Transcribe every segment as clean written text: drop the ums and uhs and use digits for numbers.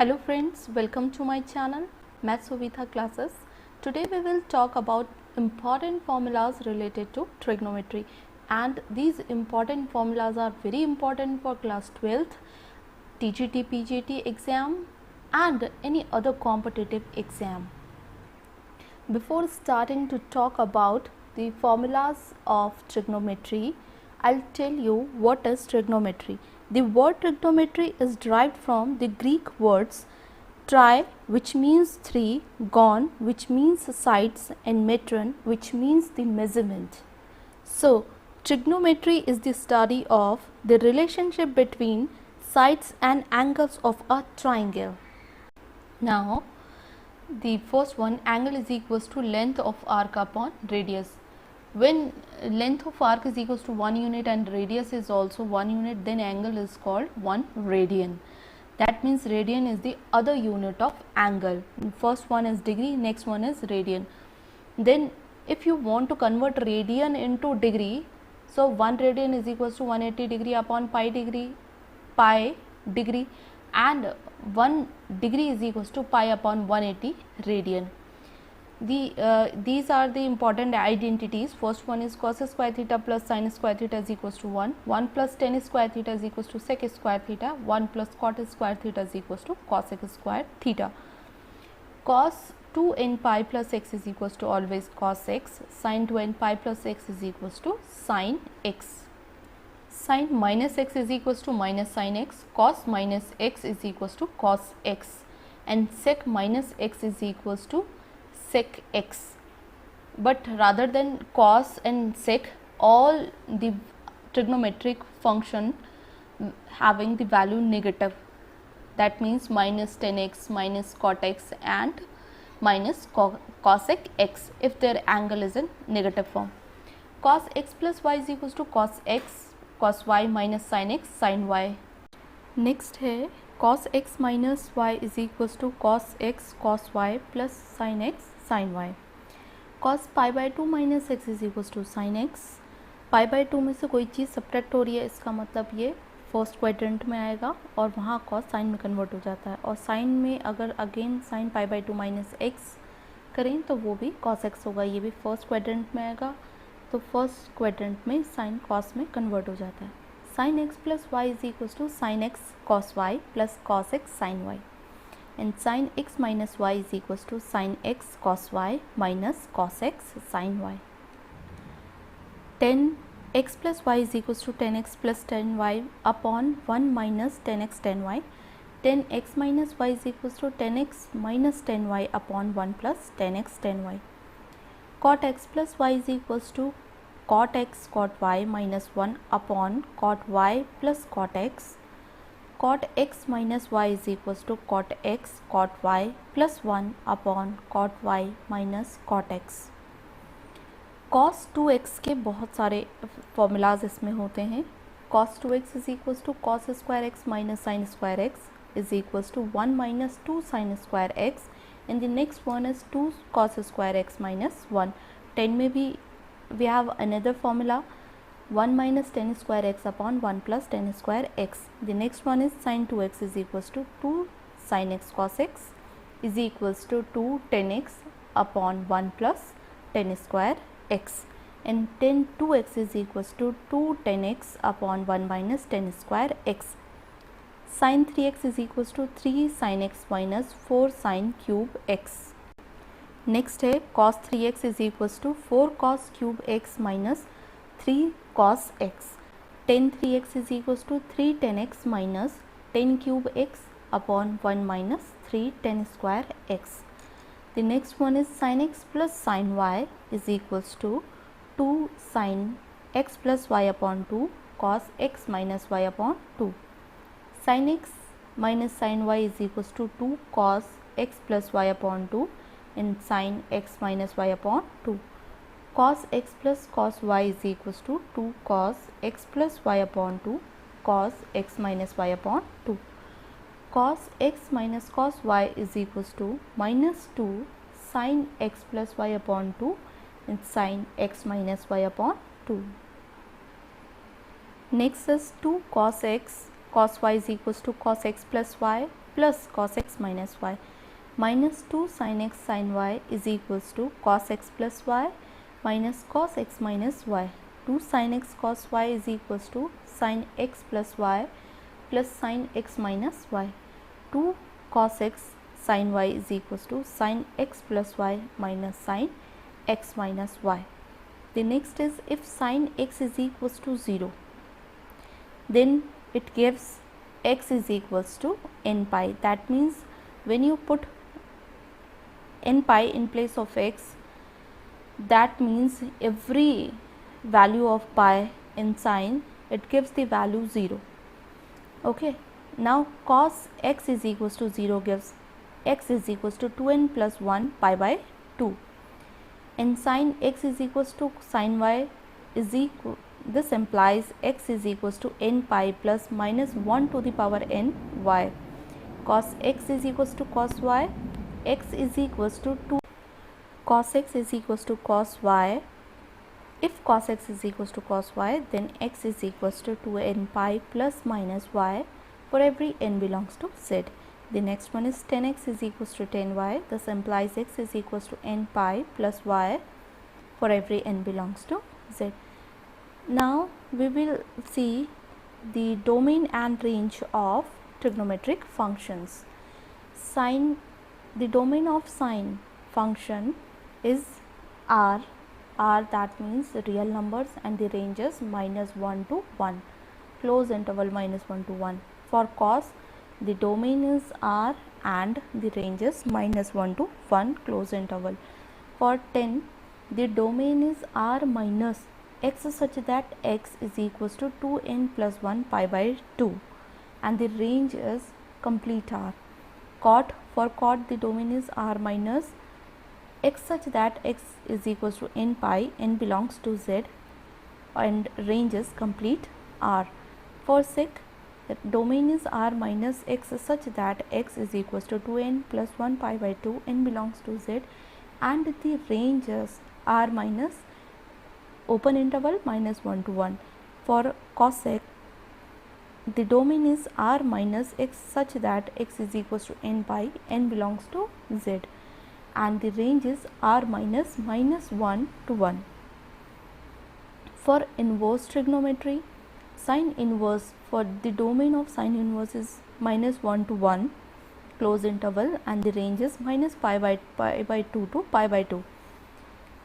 Hello friends, welcome to my channel Maths Suvitha classes. Today we will talk about important formulas related to trigonometry, and these important formulas are very important for class 12th, TGT, PGT exam and any other competitive exam. Before starting to talk about the formulas of trigonometry, I'll tell you what is trigonometry. The word trigonometry is derived from the Greek words tri, which means three, gon, which means sides, and metron, which means the measurement. So, trigonometry is the study of the relationship between sides and angles of a triangle. Now, the first one, angle is equals to length of arc upon radius. When length of arc is equals to 1 unit and radius is also 1 unit, then angle is called 1 radian. That means radian is the other unit of angle. First one is degree, next one is radian. Then if you want to convert radian into degree, so 1 radian is equals to 180 degree upon pi degree, and 1 degree is equals to pi upon 180 radian. These are the important identities. First one is cos square theta plus sin square theta is equals to 1. 1 plus tan square theta is equals to sec square theta. 1 plus cot square theta is equals to cosec square theta. Cos 2n pi plus x is equals to always cos x. Sin 2n pi plus x is equals to sin x. Sin minus x is equals to minus sin x. Cos minus x is equals to cos x. And sec minus x is equals to sec x. But rather than cos and sec, all the trigonometric function having the value negative, that means minus tan x, minus cot x and minus cosec x if their angle is in negative form. Cos x plus y is equals to cos x, cos y minus sin x, sin y. Next है cos x minus y is equals to cos x, cos y plus sin x, sin y. cos pi by 2 minus x is equals to sin x. Pi by 2 में से कोई चीज़ subtract हो रही है, इसका मतलब ये फर्स्ट क्वाड्रेंट में आएगा और वहाँ कॉस साइन में कन्वर्ट हो जाता है, और साइन में अगर again sine pi by 2 minus x करें तो वो भी कॉस एक्स होगा, ये भी फर्स्ट क्वाड्रेंट में आएगा, तो फर्स्ट क्वाड्रेंट में साइन कॉस में कन्वर्ट हो जाता है. Sine x plus y is equals to sine x cos y plus cos x sine y, and sin x minus y is equals to sin x cos y minus cos x sin y. 10x plus y is equals to 10x plus 10y upon 1 minus 10x 10y. 10x minus y is equals to 10x minus 10y upon 1 plus 10x 10y. Cot x plus y is equals to cot x cot y minus 1 upon cot y plus cot x. Cot x minus y is equals to cot x cot y plus 1 upon cot y minus cot x. cos 2x के बहुत सारे formulas इसमें होते हैं. cos 2x is equals to cos square x minus sin square x is equals to 1 minus 2 sin square x, and the next one is 2 cos square x minus 1. 10 में भी we have another formula, 1 minus tan square x upon 1 plus tan square x. The next one is sin 2x is equals to 2 sin x cos x is equals to 2 tan x upon 1 plus tan square x, and tan 2x is equals to 2 tan x upon 1 minus tan square x. Sin 3x is equals to 3 sin x minus 4 sin cube x. Next है cos 3x is equals to 4 cos cube x minus 3 cos x. tan 3x is equals to 3 tan x minus tan cube x upon 1 minus 3 tan square x. The next one is sin x plus sin y is equals to 2 sin x plus y upon 2 cos x minus y upon 2. Sin x minus sin y is equals to 2 cos x plus y upon 2 and sin x minus y upon 2. Cos x plus cos y is equals to 2 cos x plus y upon 2 cos x minus y upon 2. Cos x minus cos y is equals to minus 2 sin x plus y upon 2 and sin x minus y upon 2. Next is 2 cos x cos y is equals to cos x plus y plus cos x minus y minus 2 sin x sin y is equals to cos x plus y minus cos x minus y. 2 sin x cos y is equals to sin x plus y plus sin x minus y. 2 cos x sin y is equals to sin x plus y minus sin x minus y. The next is, if sin x is equals to 0, then it gives x is equals to n pi. That means when you put n pi in place of x, that means every value of pi in sine, it gives the value 0. Okay. Now cos x is equals to 0 gives x is equals to 2n plus 1 pi by 2, and sin x is equals to sin y is equal, this implies x is equals to n pi plus minus 1 to the power n y. Cos x is equals to cos y, x is equals to 2 cos x is equals to cos y. If cos x is equals to cos y, then x is equals to 2n pi plus minus y for every n belongs to z. The next one is tan x is equals to tan y. This implies x is equals to n pi plus y for every n belongs to z. Now we will see the domain and range of trigonometric functions. The domain of sine function is R. That means real numbers, and the range is minus 1 to 1, close interval minus 1 to 1. For cos, the domain is R and the range is minus 1 to 1, close interval. For tan, the domain is R minus x such that x is equals to 2n plus 1 pi by 2, and the range is complete R. Cot, for cot, the domain is R minus x such that x is equals to n pi, n belongs to z, and range is complete R. For sec, the domain is R minus x such that x is equals to 2n plus 1 pi by 2, n belongs to z, and the range is R minus open interval minus 1 to 1. For cosec, the domain is R minus x such that x is equals to n pi, n belongs to z, and the range is R minus 1 to 1. For inverse trigonometry, sine inverse, for the domain of sine inverse is minus 1 to 1, close interval, and the range is minus pi by 2 to pi by 2.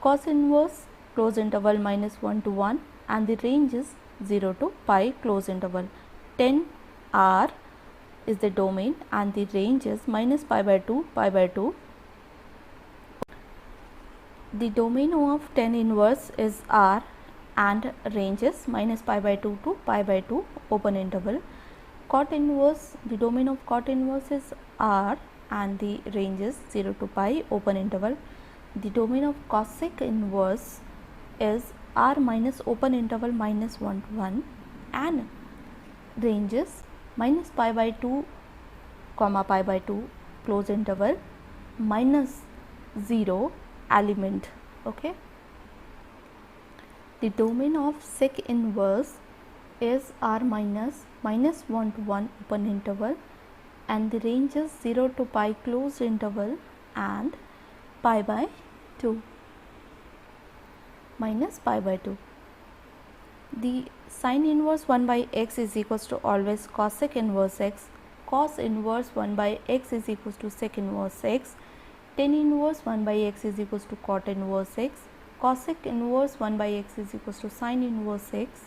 Cos inverse, close interval minus 1 to 1, and the range is 0 to pi, close interval. Tan R is the domain, and the range is minus pi by 2, pi by 2. The domain of tan inverse is R and range is minus pi by 2 to pi by 2, open interval. Cot inverse, the domain of cot inverse is R and the range is 0 to pi, open interval. The domain of cosec inverse is R minus open interval minus 1 to 1, and range is minus pi by 2 comma pi by 2, close interval, minus 0 element. Okay. The domain of sec inverse is R minus 1 to 1, open interval, and the range is 0 to pi, closed interval, and pi by 2, minus pi by 2. The sine inverse 1 by x is equals to always cosec inverse x. Cos inverse 1 by x is equals to sec inverse x. Tan inverse 1 by x is equals to cot inverse x. Cosec inverse 1 by x is equals to sine inverse x.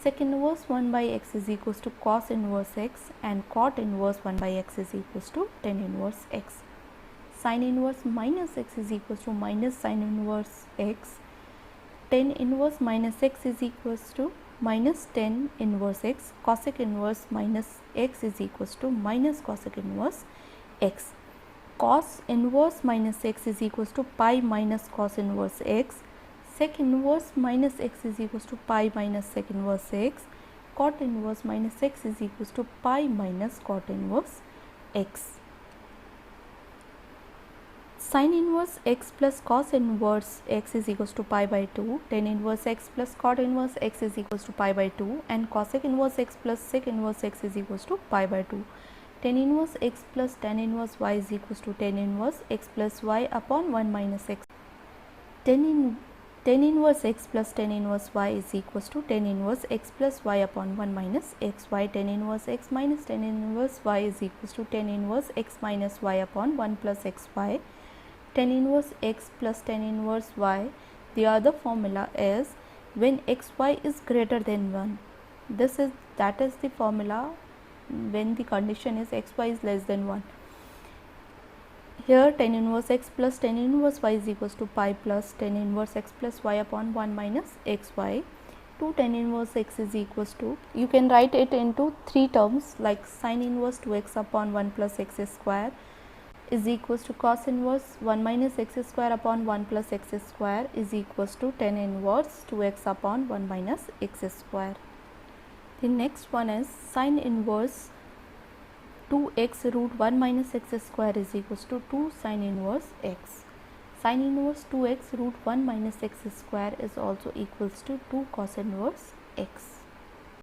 Sec inverse 1 by x is equals to cos inverse x, and cot inverse 1 by x is equals to tan inverse x. Sine inverse minus x is equals to minus sine inverse x. Tan inverse minus x is equals to minus tan inverse x. Cosec inverse minus x is equals to minus cosec inverse x. Cos inverse minus x is equals to pi minus cos inverse x. Sec inverse minus x is equals to pi minus sec inverse x. Cot inverse minus x is equals to pi minus cot inverse x. Sin inverse x plus cos inverse x is equals to pi by 2. Tan inverse x plus cot inverse x is equals to pi by 2, and cosec inverse x plus sec inverse x is equals to pi by 2. tan inverse x plus tan inverse y is equals to tan inverse x plus y upon 1 minus x. Tan inverse x plus tan inverse y is equals to tan inverse x plus y upon 1 minus xy. Tan inverse x minus tan inverse y is equals to tan inverse x minus y upon 1 plus xy. Tan inverse x plus tan inverse y, the other formula is when xy is greater than 1. That is the formula when the condition is xy is less than 1. Here tan inverse x plus tan inverse y is equals to pi plus tan inverse x plus y upon 1 minus xy. 2 tan inverse x is equals to, you can write it into 3 terms like sin inverse 2x upon 1 plus x square is equals to cos inverse 1 minus x square upon 1 plus x square is equals to tan inverse 2x upon 1 minus x square. The next one is sin inverse 2x root 1 minus x square is equals to 2 sin inverse x. Sin inverse 2x root 1 minus x square is also equals to 2 cos inverse x.